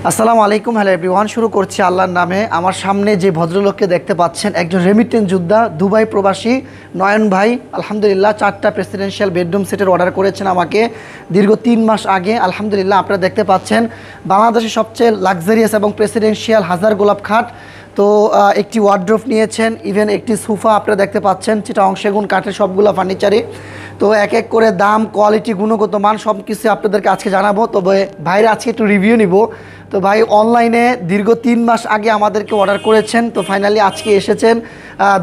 আসসালামু আলাইকুম, hello everyone. শুরু করছি আল্লাহর নামে। আমার সামনে যে ভদ্রলোককে দেখতে পাচ্ছেন একজন রেমিটেন্স যোদ্ধা, দুবাই প্রবাসী নয়ন ভাই। আলহামদুলিল্লাহ 4টা প্রেসিডেন্সিয়াল বেডরুম সেটের অর্ডার করেছেন আমাকে দীর্ঘ 3 মাস আগে। আলহামদুলিল্লাহ আপনারা দেখতে পাচ্ছেন বাংলাদেশের সবচেয়ে লাক্সারিয়াস এবং প্রেসিডেন্সিয়াল হাজার গোলাপ খাট। তো একটি ওয়ার্ড্রোব নিয়েছেন, ইভেন একটি সোফা আপনারা দেখতে পাচ্ছেন, চিটাগং সেগুন কাঠের সবগুলো ফার্নিচারে। তো এক এক করে দাম, কোয়ালিটি, গুণগত মান সব কিছু আপনাদেরকে আজকে জানাবো। তবে ভাইরা আজকে একটু রিভিউ নিব। তো ভাই অনলাইনে দীর্ঘ 3 মাস আগে আমাদেরকে অর্ডার করেছেন, তো ফাইনালি আজকে এসেছেন।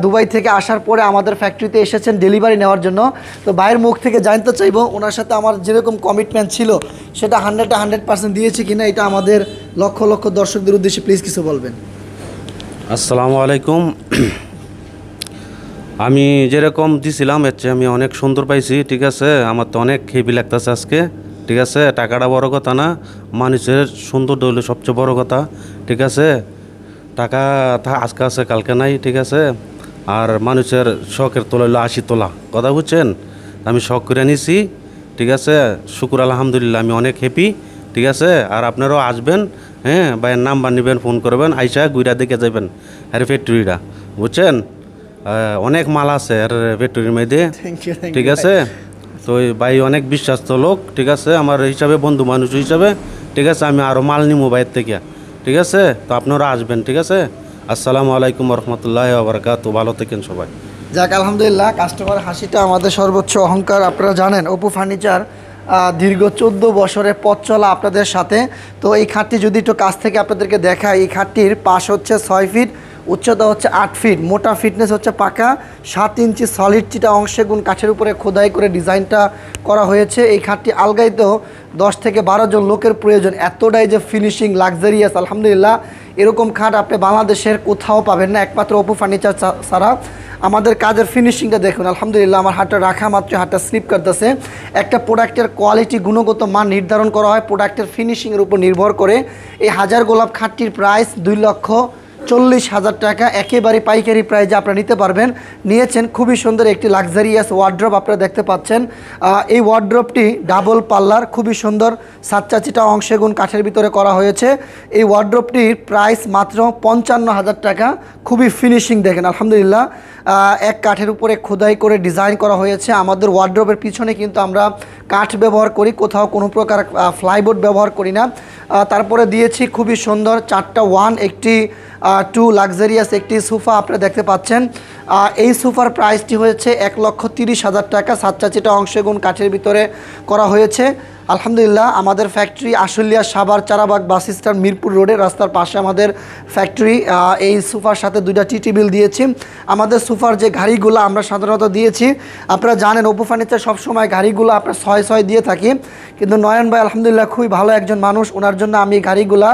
দুবাই থেকে আসার পরে আমাদের ফ্যাক্টরিতে এসেছেন ডেলিভারি নেওয়ার জন্য। তো ভাইয়ের মুখ থেকে জানতে চাইবো ওনার সাথে আমার যেরকম কমিটমেন্ট ছিল সেটা 100% দিয়েছি কিনা, এটা আমাদের লক্ষ লক্ষ দর্শকদের উদ্দেশ্যে প্লিজ কিছু বলবেন। আসসালামু আলাইকুম। আমি যেরকম দিছিলাম এর চেয়ে আমি অনেক সুন্দর পাইছি, ঠিক আছে। আমার তো অনেক হেভি লাগতেছে আজকে, ঠিক আছে। টাকাটা বড় কথা না, মানুষের সুন্দর হইলে সবচেয়ে বড় কথা, ঠিক আছে। টাকা আজকে আছে কালকে নাই, ঠিক আছে। আর মানুষের শখের তোলা হইলো 80 তোলা, কথা বুঝছেন। আমি শখ করে নিছি, ঠিক আছে। শুকুর আলহামদুলিল্লাহ, আমি অনেক হ্যাপি, ঠিক আছে। আর আপনারাও আসবেন, হ্যাঁ। ভাইয়ের নাম্বার নেবেন, ফোন করবেন, আইসা গুইরা দেখে যাবেন আর ফ্যাক্টরিটা, বুঝছেন। অনেক মাল আছে আর ফ্যাক্টরির মধ্যে, ঠিক আছে। তো ভাই অনেক বিশ্বাস্ত লোক, ঠিক আছে, আমার হিসাবে, বন্ধু মানুষ হিসাবে, ঠিক আছে। আমি আরও মাল নিবো ভাইয়ের থেকে, ঠিক আছে। তো আপনারা আসবেন, ঠিক আছে। আসসালামু আলাইকুম রহমতুল্লাহি ওয়া বারাকাতুহু। ভালো থাকেন সবাই। যাক আলহামদুলিল্লাহ, কাস্টমার হাসিটা আমাদের সর্বোচ্চ অহংকার। আপনারা জানেন অপু ফার্নিচার দীর্ঘ 14 বছরের পথ চলা আপনাদের সাথে। তো এই খাটটি যদি একটু কাছ থেকে আপনাদেরকে দেখায়, এই খাটটির পাশ হচ্ছে 6 ফিট, উচ্চতা হচ্ছে 8 ফিট, মোটা ফিটনেস হচ্ছে পাকা 7 ইঞ্চি সলিড চিটাগং সেগুন কাঠের উপরে খোদাই করে ডিজাইনটা করা হয়েছে। এই খাটটি আলগাইতেও 10 থেকে 12 জন লোকের প্রয়োজন, এতটাই যে ফিনিশিং লাক্সারিয়াস। আলহামদুলিল্লাহ এরকম খাট আপনি বাংলাদেশের কোথাও পাবেন না, একমাত্র অপু ফার্নিচার ছাড়া। আমাদের কাজের ফিনিশিংটা দেখুন, আলহামদুলিল্লাহ আমার হাতটা রাখা মাত্র হাতটা স্লিপ করতেছে। একটা প্রোডাক্টের কোয়ালিটি, গুণগত মান নির্ধারণ করা হয় প্রোডাক্টের ফিনিশিংয়ের উপর নির্ভর করে। এই হাজার গোলাপ খাটটির প্রাইস 2,40,000 টাকা, একেবারে পাইকারি প্রাইজে আপনারা নিতে পারবেন। নিয়েছেন খুবই সুন্দর একটি লাক্সারিয়াস ওয়ার্ড্রপ আপনারা দেখতে পাচ্ছেন। এই ওয়ার্ড্রপটি ডাবল পাল্লার, খুবই সুন্দর সাচ্চা চিটাগং সেগুন কাঠের ভিতরে করা হয়েছে। এই ওয়ার্ড্রপটির প্রাইস মাত্র 55,000 টাকা। খুবই ফিনিশিং দেখেন আলহামদুলিল্লাহ, এক কাঠের উপরে খোদাই করে ডিজাইন করা হয়েছে। আমাদের ওয়ার্ড্রপের পিছনে কিন্তু আমরা কাঠ ব্যবহার করি, কোথাও কোনো প্রকার ফ্লাইবোর্ড ব্যবহার করি না। তারপরে দিয়েছি খুবই সুন্দর 4টা 1, একটি 2 লাক্সারিয়াস একটি সোফা আপনারা দেখতে পাচ্ছেন। এই সোফার প্রাইসটি হয়েছে 1,30,000 টাকা, সাচ্চা চিটাগং সেগুন কাঠের ভিতরে করা হয়েছে। আলহামদুলিল্লাহ আমাদের factory Ashulia, Savar, Charabag bus stand, Mirpur রোডে রাস্তার পাশে আমাদের ফ্যাক্টরি। এই সোফার সাথে 2টা টি টেবিল দিয়েছি। আমাদের সোফার যে ঘাড়িগুলো আমরা সাধারণত দিয়েছি, আপনারা জানেন অপু ফার্নিচার সবসময় ঘাড়িগুলো আপনার 6 দিয়ে থাকি, কিন্তু নয়ন ভাই আলহামদুলিল্লাহ খুবই ভালো একজন মানুষ, ওনার জন্য আমি ঘাড়িগুলা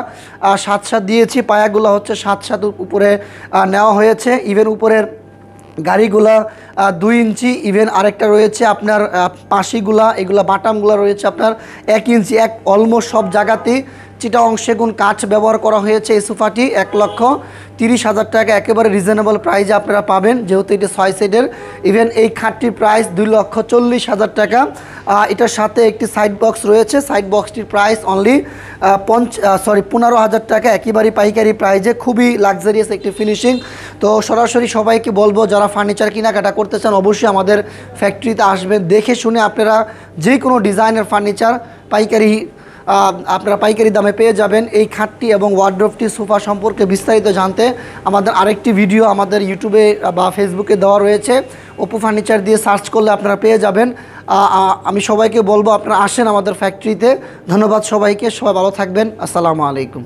7 দিয়েছি। পায়াগুলো হচ্ছে 7 উপরে নেওয়া হয়েছে। ইভেন উপরের গাড়িগুলা 2 ইঞ্চি, ইভেন আরেকটা রয়েছে আপনার পাশিগুলা, এগুলা বাটামগুলা রয়েছে আপনার 1 ইঞ্চি। অলমোস্ট সব জায়গাতেই চিটাগং সেগুন কাঠ ব্যবহার করা হয়েছে। এই সোফাটি 1,30,000 টাকা, একেবারে রিজনেবল প্রাইজে আপনারা পাবেন, যেহেতু এটি 6 সিটের। ইভেন এই খাটটির প্রাইস 2,40,000 টাকা। এটার সাথে একটি সাইড বক্স রয়েছে, সাইড বক্সটির প্রাইস অনলি 15,000 টাকা, একেবারে পাইকারি প্রাইজে। খুবই লাক্সারিয়াস একটি ফিনিশিং। তো সরাসরি সবাইকে বলবো যারা ফার্নিচার কেনাকাটা করতে চান অবশ্যই আমাদের ফ্যাক্টরিতে আসবেন, দেখে শুনে আপনারা যে কোনো ডিজাইনের ফার্নিচার আপনারা পাইকারি দামে পেয়ে যাবেন। এই খাটটি এবং ওয়ার্ড্রপটি, সোফা সম্পর্কে বিস্তারিত জানতে আমাদের আরেকটি ভিডিও আমাদের ইউটিউবে বা ফেসবুকে দেওয়া রয়েছে, অপু ফার্নিচার দিয়ে সার্চ করলে আপনারা পেয়ে যাবেন। আমি সবাইকে বলবো আপনারা আসেন আমাদের ফ্যাক্টরিতে। ধন্যবাদ সবাইকে, সবাই ভালো থাকবেন। আসসালামু আলাইকুম।